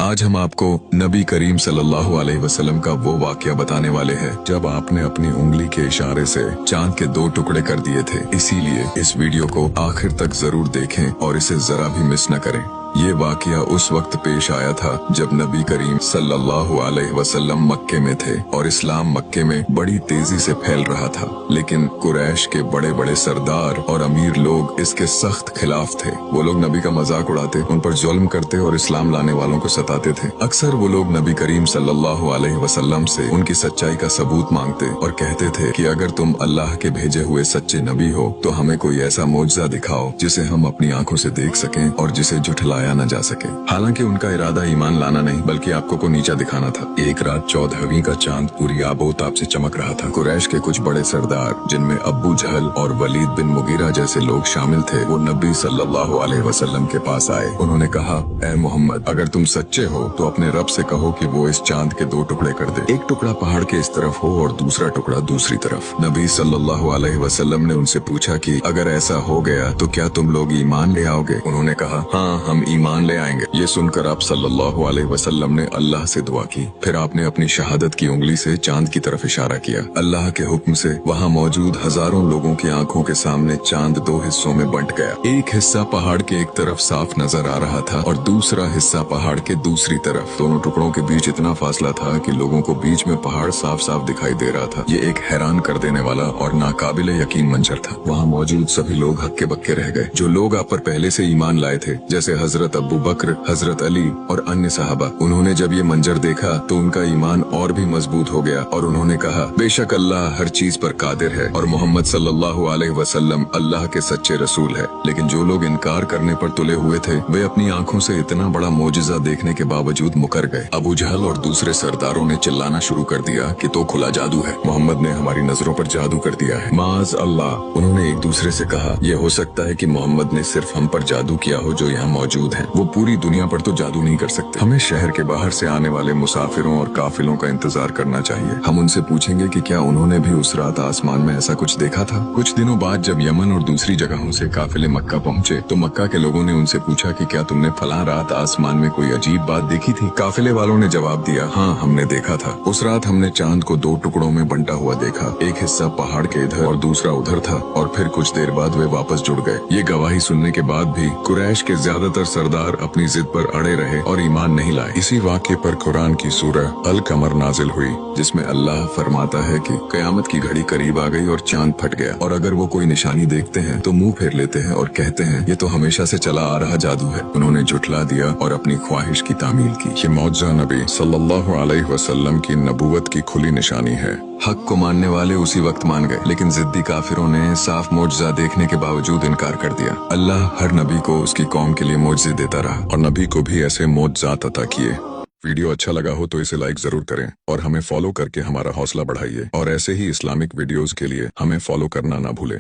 आज हम आपको नबी करीम सल्लल्लाहु अलैहि वसल्लम का वो वाकया बताने वाले हैं जब आपने अपनी उंगली के इशारे से चांद के 2 टुकड़े कर दिए थे। इसीलिए इस वीडियो को आखिर तक जरूर देखें और इसे जरा भी मिस न करें। ये वाकया उस वक्त पेश आया था जब नबी करीम सल्लल्लाहु अलैहि वसल्लम मक्के में थे और इस्लाम मक्के में बड़ी तेजी से फैल रहा था, लेकिन कुरैश के बड़े बड़े सरदार और अमीर लोग इसके सख्त खिलाफ थे। वो लोग नबी का मजाक उड़ाते, उन पर जुल्म करते और इस्लाम लाने वालों को सताते थे। अक्सर वो लोग नबी करीम सल्लल्लाहु अलैहि वसल्लम से उनकी सच्चाई का सबूत मांगते और कहते थे कि अगर तुम अल्लाह के भेजे हुए सच्चे नबी हो तो हमें कोई ऐसा मोजज़ा दिखाओ जिसे हम अपनी आंखों से देख सकें और जिसे झुठलाया न जा सके। हालांकि उनका इरादा ईमान लाना नहीं बल्कि आपको को नीचा दिखाना था। एक रात 14वीं का चांद पूरी आबोताब से चमक रहा था। कुरैश के कुछ बड़े सरदार जिनमें अब्बू जहल और वलीद बिन मुगीरा जैसे लोग शामिल थे, वो नबी सल्लल्लाहु अलैहि वसल्लम के पास आए। उन्होंने कहा, ऐ मोहम्मद, अगर तुम सच्चे हो तो अपने रब से कहो कि वो इस चांद के 2 टुकड़े कर दे। एक टुकड़ा पहाड़ के इस तरफ हो और दूसरा टुकड़ा दूसरी तरफ। नबी सल्लल्लाहु अलैहि वसल्लम ने उनसे पूछा कि अगर ऐसा हो गया तो क्या तुम लोग ईमान ले आओगे? उन्होंने कहा, हाँ, हम ईमान ले आएंगे। ये सुनकर आप सल्लल्लाहु अलैहि वसल्लम ने अल्लाह से दुआ की। फिर आपने अपनी शहादत की उंगली से चांद की तरफ इशारा किया। अल्लाह के हुक्म से वहाँ मौजूद हजारों लोगों की आंखों के सामने चांद 2 हिस्सों में बंट गया। एक हिस्सा पहाड़ के एक तरफ साफ नजर आ रहा था और दूसरा हिस्सा पहाड़ के दूसरी तरफ। दोनों टुकड़ों के बीच इतना फासला था कि लोगों को बीच में पहाड़ साफ साफ दिखाई दे रहा था। ये एक हैरान कर देने वाला और नाकाबिले यकीन मंजर था। वहाँ मौजूद सभी लोग हक्के बक्के रह गए। जो लोग आप पर पहले से ईमान लाए थे, जैसे हजरत अबू बकर, हजरत अली और अन्य सहाबा, उन्होंने जब ये मंजर देखा तो उनका ईमान और भी मजबूत हो गया और उन्होंने कहा, बेशक अल्लाह हर चीज पर कादिर है और मोहम्मद सल्लल्लाहु अलैहि वसल्लम अल्लाह के सच्चे रसूल है। लेकिन जो लोग इनकार करने पर तुले हुए थे, वे अपनी आंखों से इतना बड़ा मोजिजा देखने के बावजूद मुकर गए। अबू जहल और दूसरे सरदारों ने चिल्लाना शुरू कर दिया कि तो खुला जादू है, मोहम्मद ने हमारी नजरों पर जादू कर दिया है, माज अल्लाह। उन्होंने एक दूसरे से कहा, यह हो सकता है कि मोहम्मद ने सिर्फ हम पर जादू किया हो जो यहाँ मौजूद है, वो पूरी दुनिया पर तो जादू नहीं कर सकते। हमें शहर के बाहर से आने वाले मुसाफिरों और काफिलों का इंतजार करना चाहिए। हम उनसे पूछेंगे कि क्या उन्होंने भी उस रात आसमान में ऐसा कुछ देखा था। कुछ दिनों बाद जब यमन और दूसरी जगहों से काफिले मक्का पहुँचे तो मक्का के लोगों ने उनसे पूछा कि क्या तुमने फलां रात आसमान में कोई अजीब बात देखी थी? काफिले वालों ने जवाब दिया, हाँ, हमने देखा था। उस रात हमने चांद को 2 टुकड़ों में बंटा हुआ देखा। एक हिस्सा पहाड़ के इधर और दूसरा उधर था और फिर कुछ देर बाद वे वापस जुड़ गए। ये गवाही सुनने के बाद भी कुरैश के ज्यादातर सरदार अपनी जिद पर अड़े रहे और ईमान नहीं लाए। इसी वाक़े पर कुरान की सूरह अल कमर नाजिल हुई, जिसमें अल्लाह फरमाता है कि कयामत की घड़ी करीब आ गई और चांद फट गया, और अगर वो कोई निशानी देखते हैं तो मुंह फेर लेते हैं और कहते हैं ये तो हमेशा से चला आ रहा जादू है। उन्होंने झुठला दिया और अपनी ख्वाहिश की तामील की। ये मौजज़ा नबी सल्लल्लाहु अलैहि वसल्लम की नबूवत की खुली निशानी है। हक को मानने वाले उसी वक्त मान गए, लेकिन जिद्दी काफिरों ने साफ मौजज़ा देखने के बावजूद इनकार कर दिया। अल्लाह हर नबी को उसकी कौम के लिए मौजज़े देता रहा और नबी को भी ऐसे मौजज़ात अता किए। वीडियो अच्छा लगा हो तो इसे लाइक जरूर करें और हमें फॉलो करके हमारा हौसला बढ़ाइए, और ऐसे ही इस्लामिक वीडियोस के लिए हमें फॉलो करना ना भूलें।